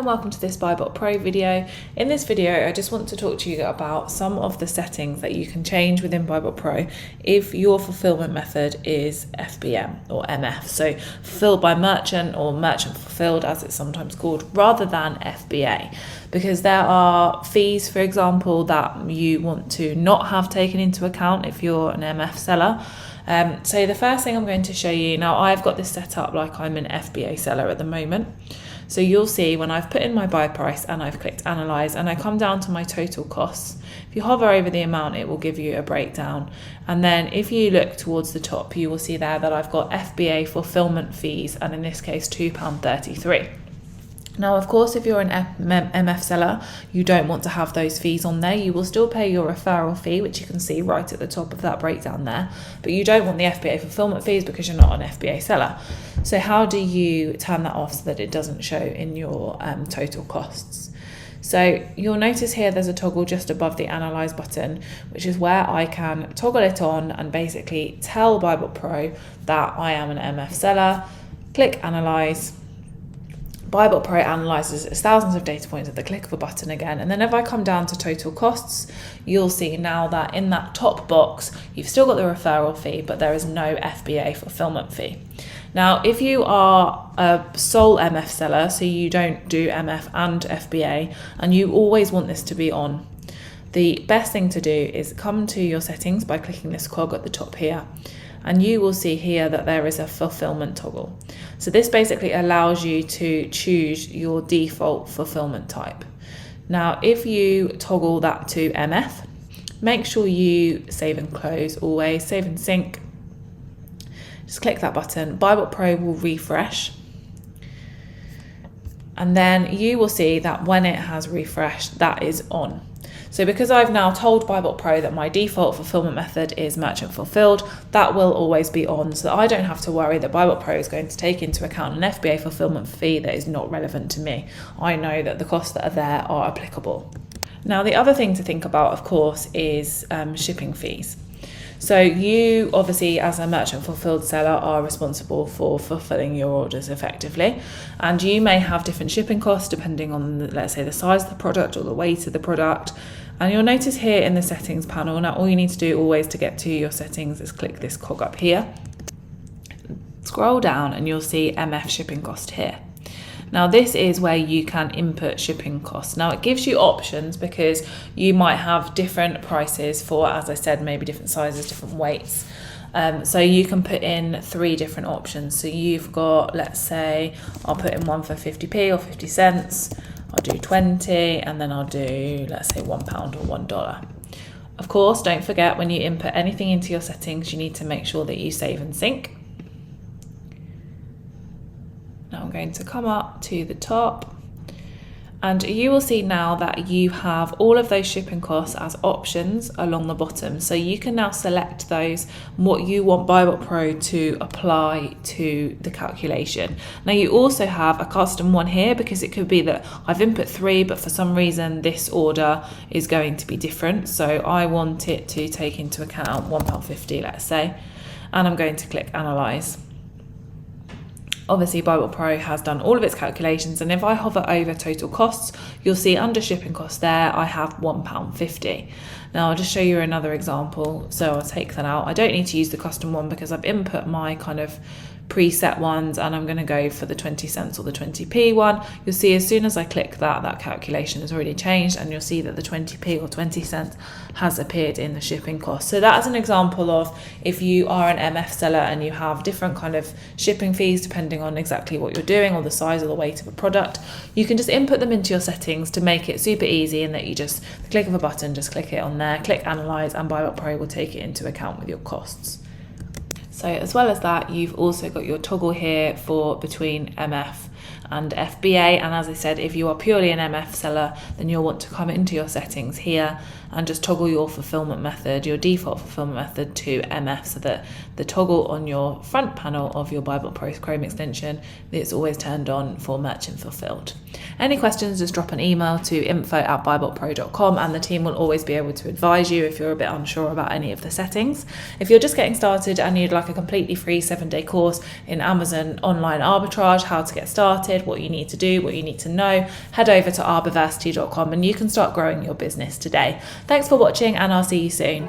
and welcome to this BuyBotPro video. In this video, I just want to talk to you about some of the settings that you can change within BuyBotPro if your fulfillment method is FBM or MF, so fulfilled by merchant or merchant fulfilled as it's sometimes called, rather than FBA, because there are fees, for example, that you want to not have taken into account if you're an MF seller. So the first thing I'm going to show you, now I've got this set up like I'm an FBA seller at the moment. So you'll see when I've put in my buy price and I've clicked analyze and I come down to my total costs, if you hover over the amount, it will give you a breakdown. And then if you look towards the top, you will see there that I've got FBA fulfillment fees, and in this case £2.33. Now, of course, if you're an MF seller, you don't want to have those fees on there. You will still pay your referral fee, which you can see right at the top of that breakdown there, but you don't want the FBA fulfillment fees because you're not an FBA seller. So how do you turn that off so that it doesn't show in your total costs? So you'll notice here there's a toggle just above the analyze button, which is where I can toggle it on and basically tell BuyBotPro that I am an MF seller. Click analyze. BuyBotPro analyzes thousands of data points at the click of a button again. And then if I come down to total costs, you'll see now that in that top box, you've still got the referral fee, but there is no FBA fulfillment fee. Now, if you are a sole MF seller, so you don't do MF and FBA, and you always want this to be on, the best thing to do is come to your settings by clicking this cog at the top here. And you will see here that there is a fulfillment toggle. So this basically allows you to choose your default fulfillment type. Now, if you toggle that to MF, make sure you save and close always, save and sync. Just click that button, BuyBotPro will refresh. And then you will see that when it has refreshed, that is on. So because I've now told BuyBotPro that my default fulfillment method is merchant fulfilled, that will always be on, so that I don't have to worry that BuyBotPro is going to take into account an FBA fulfillment fee that is not relevant to me. I know that the costs that are there are applicable. Now, the other thing to think about, of course, is shipping fees. So you obviously, as a merchant fulfilled seller, are responsible for fulfilling your orders effectively, and you may have different shipping costs depending on, let's say, the size of the product or the weight of the product. And you'll notice here in the settings panel, now all you need to do always to get to your settings is click this cog up here, scroll down, and you'll see MF shipping cost here. Now this is where you can input shipping costs. Now it gives you options because you might have different prices for, as I said, maybe different sizes, different weights. So you can put in 3 different options. So you've got, let's say, I'll put in one for 50p or 50 cents. I'll do 20, and then I'll do, let's say, £1 or $1. Of course, don't forget when you input anything into your settings, you need to make sure that you save and sync. Now I'm going to come up to the top, and you will see now that you have all of those shipping costs as options along the bottom. So you can now select those, what you want BuyBotPro to apply to the calculation. Now you also have a custom one here because it could be that I've input 3, but for some reason this order is going to be different. So I want it to take into account £1.50, let's say, and I'm going to click analyze. Obviously, BuyBotPro has done all of its calculations, and if I hover over total costs, you'll see under shipping costs there, I have £1.50. Now I'll just show you another example. So I'll take that out. I don't need to use the custom one because I've input my kind of preset ones, and I'm going to go for the 20 cents or the 20p one. You'll see as soon as I click that, that calculation has already changed, and you'll see that the 20p or 20 cents has appeared in the shipping cost. So that is an example of if you are an MF seller and you have different kind of shipping fees depending on exactly what you're doing or the size or the weight of a product, you can just input them into your settings to make it super easy, and that you just, the click of a button, just click it on there, click analyze, and BuyBotPro will take it into account with your costs. So as well as that, you've also got your toggle here for between MF and FBA, and as I said, if you are purely an MF seller, then you'll want to come into your settings here and just toggle your fulfillment method, your default fulfillment method, to MF, so that the toggle on your front panel of your BuyBotPro Chrome extension is always turned on for merchant fulfilled. Any questions, just drop an email to info@buybotpro.com, and the team will always be able to advise you if you're a bit unsure about any of the settings. If you're just getting started and you'd like a completely free 7-day course in Amazon online arbitrage, how to get started, started, what you need to do, what you need to know, head over to ARBIVERSITY.com and you can start growing your business today. Thanks for watching, and I'll see you soon.